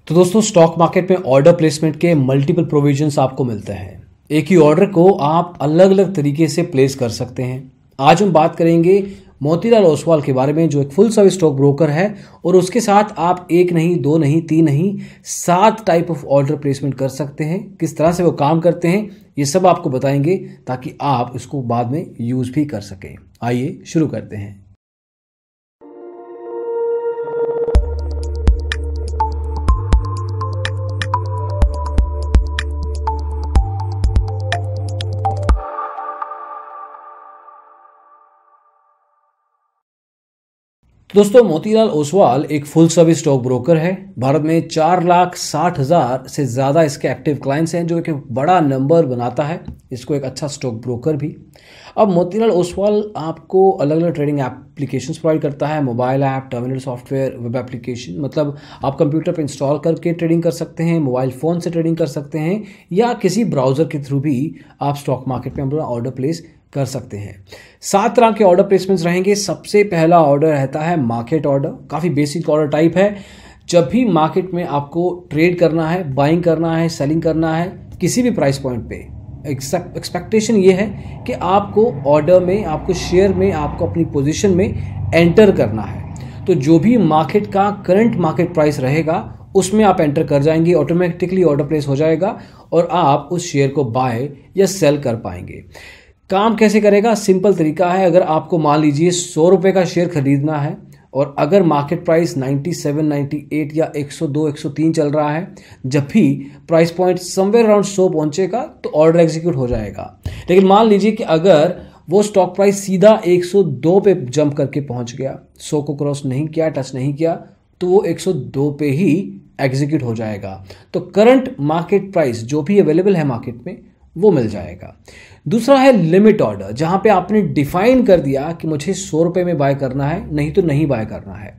तो दोस्तों stock market में ऑर्डर प्लेसमेंट के मल्टीपल प्रोविजंस आपको मिलते हैं। एक ही ऑर्डर को आप अलग अलग तरीके से प्लेस कर सकते हैं। आज हम बात करेंगे मोतीलाल ओसवाल के बारे में, जो एक फुल सर्विस स्टॉक ब्रोकर है और उसके साथ आप एक नहीं, दो नहीं, तीन नहीं, 7 टाइप ऑफ ऑर्डर प्लेसमेंट कर सकते हैं। किस तरह से वो काम करते हैं ये सब आपको बताएंगे ताकि आप इसको बाद में यूज भी कर सकें। आइए शुरू करते हैं। दोस्तों मोतीलाल ओसवाल एक फुल सर्विस स्टॉक ब्रोकर है। भारत में 4,60,000 से ज़्यादा इसके एक्टिव क्लाइंट्स हैं, जो एक बड़ा नंबर बनाता है इसको एक अच्छा स्टॉक ब्रोकर भी। अब मोतीलाल ओसवाल आपको अलग अलग ट्रेडिंग एप्लीकेशंस प्रोवाइड करता है, mobile app, terminal software, web application. मतलब आप कंप्यूटर पर इंस्टॉल करके ट्रेडिंग कर सकते हैं, मोबाइल फ़ोन से ट्रेडिंग कर सकते हैं, या किसी ब्राउज़र के थ्रू भी आप स्टॉक मार्केट में अपना ऑर्डर प्लेस कर सकते हैं। 7 तरह के ऑर्डर प्लेसमेंट्स रहेंगे। सबसे पहला ऑर्डर रहता है मार्केट ऑर्डर। काफ़ी बेसिक ऑर्डर टाइप है। जब भी मार्केट में आपको ट्रेड करना है, बाइंग करना है, सेलिंग करना है किसी भी प्राइस पॉइंट पे, एक्सपेक्टेशन ये है कि आपको ऑर्डर में, आपको शेयर में, आपको अपनी पोजीशन में एंटर करना है। तो जो भी मार्केट का करंट मार्केट प्राइस रहेगा उसमें आप एंटर कर जाएंगे, ऑटोमेटिकली ऑर्डर प्लेस हो जाएगा और आप उस शेयर को बाय या सेल कर पाएंगे। काम कैसे करेगा? सिंपल तरीका है। अगर आपको मान लीजिए 100 रुपये का शेयर खरीदना है और अगर मार्केट प्राइस 97, 98 या 102, 103 चल रहा है, जब भी प्राइस पॉइंट समवेयर अराउंड 100 पहुंचेगा तो ऑर्डर एग्जीक्यूट हो जाएगा। लेकिन मान लीजिए कि अगर वो स्टॉक प्राइस सीधा 102 पे जंप करके पहुंच गया, 100 को क्रॉस नहीं किया, टच नहीं किया, तो वो 102 पे ही एग्जीक्यूट हो जाएगा। तो करंट मार्केट प्राइस जो भी अवेलेबल है मार्केट में वो मिल जाएगा। दूसरा है लिमिट ऑर्डर, जहां पे आपने डिफाइन कर दिया कि मुझे 100 रुपये में बाय करना है, नहीं तो नहीं बाय करना है।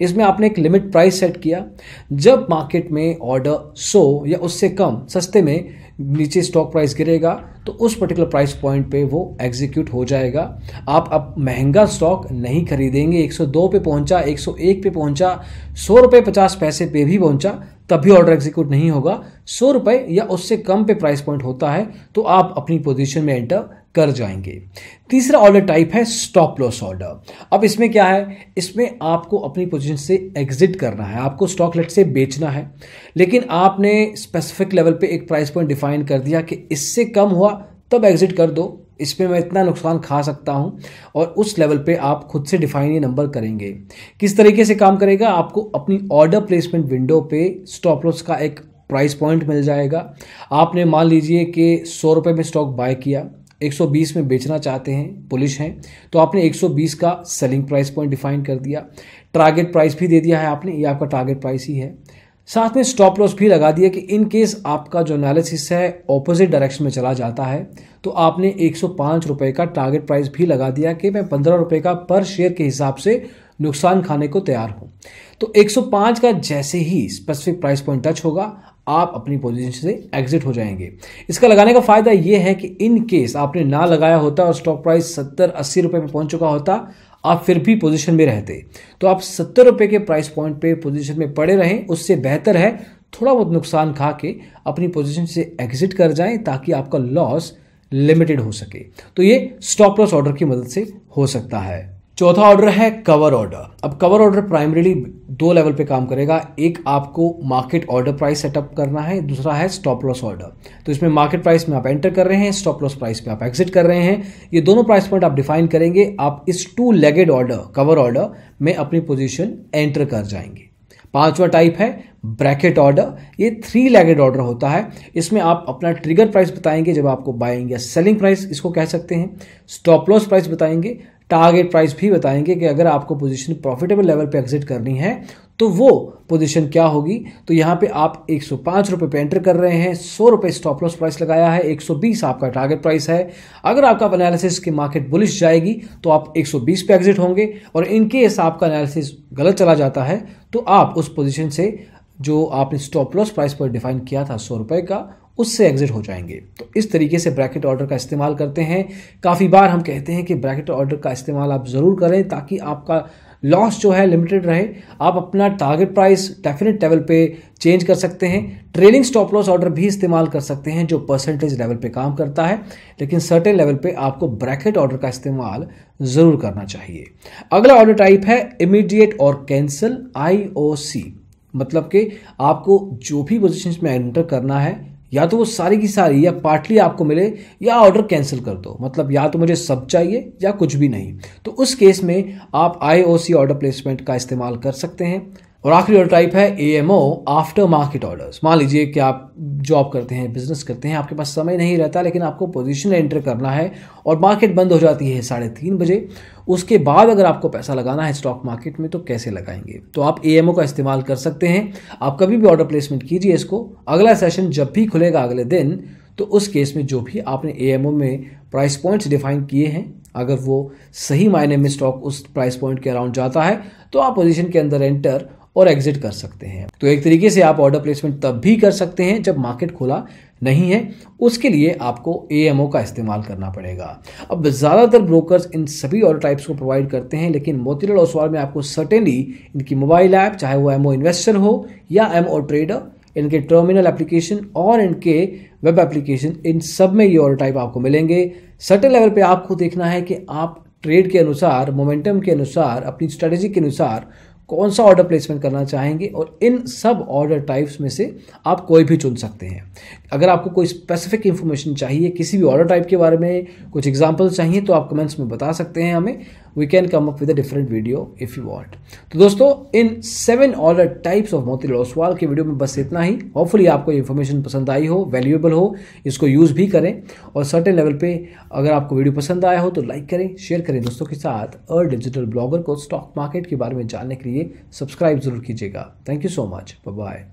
इसमें आपने एक लिमिट प्राइस सेट किया। जब मार्केट में ऑर्डर 100 या उससे कम सस्ते में नीचे स्टॉक प्राइस गिरेगा तो उस पर्टिकुलर प्राइस पॉइंट पे वो एग्जीक्यूट हो जाएगा। आप अब महंगा स्टॉक नहीं खरीदेंगे। 102 पे पहुंचा, 101 पे पहुंचा, 100 रुपये 50 पैसे पे भी पहुंचा, तब भी ऑर्डर एग्जीक्यूट नहीं होगा। 100 रुपये या उससे कम पे प्राइस पॉइंट होता है तो आप अपनी पोजीशन में एंटर कर जाएंगे। तीसरा ऑर्डर टाइप है स्टॉप लॉस ऑर्डर। अब इसमें क्या है? इसमें आपको अपनी पोजीशन से एग्जिट करना है। आपको स्टॉक लेट से बेचना है, लेकिन आपने स्पेसिफिक लेवल पे एक प्राइस पॉइंट डिफाइन कर दिया कि इससे कम हुआ तब एग्जिट कर दो, इसमें मैं इतना नुकसान खा सकता हूं, और उस लेवल पे आप खुद से डिफाइन ये नंबर करेंगे। किस तरीके से काम करेगा? आपको अपनी ऑर्डर प्लेसमेंट विंडो पे स्टॉप लॉस का एक प्राइस पॉइंट मिल जाएगा। आपने मान लीजिए कि 100 रुपये में स्टॉक बाय किया, 120 में बेचना चाहते हैं, बुलिश हैं, तो आपने 120 का सेलिंग प्राइस पॉइंट डिफाइन कर दिया। टारगेट प्राइस भी दे दिया है आपने, ये आपका टारगेट प्राइस ही है। साथ में स्टॉप लॉस भी लगा दिया कि इन केस आपका जो एनालिसिस है ऑपोजिट डायरेक्शन में चला जाता है तो आपने 105 रुपये का टारगेट प्राइस भी लगा दिया कि मैं 15 रुपये का पर शेयर के हिसाब से नुकसान खाने को तैयार हूं। तो 105 का जैसे ही स्पेसिफिक प्राइस पॉइंट टच होगा आप अपनी पोजीशन से एग्जिट हो जाएंगे। इसका लगाने का फायदा यह है कि इन केस आपने ना लगाया होता और स्टॉक प्राइस 70-80 रुपये पे पहुंच चुका होता, आप फिर भी पोजीशन में रहते, तो आप 70 रुपये के प्राइस पॉइंट पे पोजीशन में पड़े रहें। उससे बेहतर है थोड़ा बहुत नुकसान खा के अपनी पोजीशन से एग्जिट कर जाएं ताकि आपका लॉस लिमिटेड हो सके। तो ये स्टॉप लॉस ऑर्डर की मदद से हो सकता है। चौथा ऑर्डर है कवर ऑर्डर। अब कवर ऑर्डर प्राइमरीली 2 लेवल पे काम करेगा। एक आपको मार्केट ऑर्डर प्राइस सेटअप करना है, दूसरा है स्टॉप लॉस ऑर्डर। तो इसमें मार्केट प्राइस में आप एंटर कर रहे हैं, स्टॉप लॉस प्राइस पे आप एग्जिट कर रहे हैं। ये दोनों प्राइस पॉइंट आप डिफाइन करेंगे। आप इस 2 लेगेड ऑर्डर, कवर ऑर्डर में अपनी पोजीशन एंटर कर जाएंगे। 5वां टाइप है ब्रैकेट ऑर्डर। ये 3 लेगेड ऑर्डर होता है। इसमें आप अपना ट्रिगर प्राइस बताएंगे जब आपको बाइंग या सेलिंग प्राइस इसको कह सकते हैं, स्टॉप लॉस प्राइस बताएंगे, टारगेट प्राइस भी बताएंगे कि अगर आपको पोजीशन प्रॉफिटेबल लेवल पे एग्जिट करनी है तो वो पोजीशन क्या होगी। तो यहाँ पे आप 105 रुपये पे एंटर कर रहे हैं, 100 रुपये स्टॉप लॉस प्राइस लगाया है, 120 आपका टारगेट प्राइस है। अगर आपका एनालिसिस की मार्केट बुलिश जाएगी तो आप 120 पे एग्जिट होंगे, और इन केस आपका एनालिसिस गलत चला जाता है तो आप उस पोजीशन से जो आपने स्टॉप लॉस प्राइस पर डिफाइन किया था 100 रुपये का, उससे एग्जिट हो जाएंगे। तो इस तरीके से ब्रैकेट ऑर्डर का इस्तेमाल करते हैं। काफ़ी बार हम कहते हैं कि ब्रैकेट ऑर्डर का इस्तेमाल आप ज़रूर करें ताकि आपका लॉस जो है लिमिटेड रहे। आप अपना टारगेट प्राइस डेफिनेट लेवल पे चेंज कर सकते हैं। ट्रेलिंग स्टॉप लॉस ऑर्डर भी इस्तेमाल कर सकते हैं जो परसेंटेज लेवल पे काम करता है, लेकिन सर्टेन लेवल पे आपको ब्रैकेट ऑर्डर का इस्तेमाल जरूर करना चाहिए। अगला ऑर्डर टाइप है इमीडिएट और कैंसिल IOC। मतलब कि आपको जो भी पोजीशंस में एंटर करना है या तो वो सारी की सारी या पार्टली आपको मिले या ऑर्डर कैंसिल कर दो। मतलब या तो मुझे सब चाहिए या कुछ भी नहीं। तो उस केस में आप IOC ऑर्डर प्लेसमेंट का इस्तेमाल कर सकते हैं। और आखिरी ऑर्डर टाइप है AMO आफ्टर मार्केट ऑर्डर्स। मान लीजिए कि आप जॉब करते हैं, बिजनेस करते हैं, आपके पास समय नहीं रहता, लेकिन आपको पोजीशन एंटर करना है और मार्केट बंद हो जाती है 3:30 बजे। उसके बाद अगर आपको पैसा लगाना है स्टॉक मार्केट में तो कैसे लगाएंगे? तो आप AMO का इस्तेमाल कर सकते हैं। आप कभी भी ऑर्डर प्लेसमेंट कीजिए इसको। अगला सेशन जब भी खुलेगा अगले दिन, तो उस केस में जो भी आपने AMO में प्राइस पॉइंट्स डिफाइन किए हैं, अगर वो सही मायने में स्टॉक उस प्राइस पॉइंट के अराउंड जाता है तो आप पोजीशन के अंदर एंटर और एग्जिट कर सकते हैं। तो एक तरीके से आप ऑर्डर प्लेसमेंट तब भी कर सकते हैं जब मार्केट खुला नहीं है। उसके लिए आपको AMO का इस्तेमाल करना पड़ेगा। अब ज़्यादातर ब्रोकर्स इन सभी ऑर्डर टाइप्स को प्रोवाइड करते हैं, लेकिन मोतीलाल ओसवाल में आपको सर्टेनली इनकी मोबाइल ऐप, चाहे वो MO इन्वेस्टर हो या MO ट्रेडर, इनके टर्मिनल एप्लीकेशन और इनके वेब एप्लीकेशन, इन सब में ये ऑर्डर टाइप आपको मिलेंगे। सर्टेन लेवल पे आपको देखना है कि आप ट्रेड के अनुसार, मोमेंटम के अनुसार, अपनी स्ट्रेटेजी के अनुसार कौन सा ऑर्डर प्लेसमेंट करना चाहेंगे और इन सब ऑर्डर टाइप्स में से आप कोई भी चुन सकते हैं। अगर आपको कोई स्पेसिफिक इंफॉर्मेशन चाहिए किसी भी ऑर्डर टाइप के बारे में, कुछ एग्जांपल्स चाहिए, तो आप कमेंट्स में बता सकते हैं हमें। We can come up with a different video if you want. तो दोस्तों, इन 7 order types of Motilal Oswal के वीडियो में बस इतना ही। होपफुली आपको इन्फॉर्मेशन पसंद आई हो, वैल्यूएबल हो, इसको यूज़ भी करें। और सर्टेन लेवल पे अगर आपको वीडियो पसंद आया हो तो लाइक करें, शेयर करें दोस्तों के साथ। और डिजिटल ब्लॉगर को स्टॉक मार्केट के बारे में जानने के लिए सब्सक्राइब जरूर कीजिएगा। Thank you so much. Bye bye.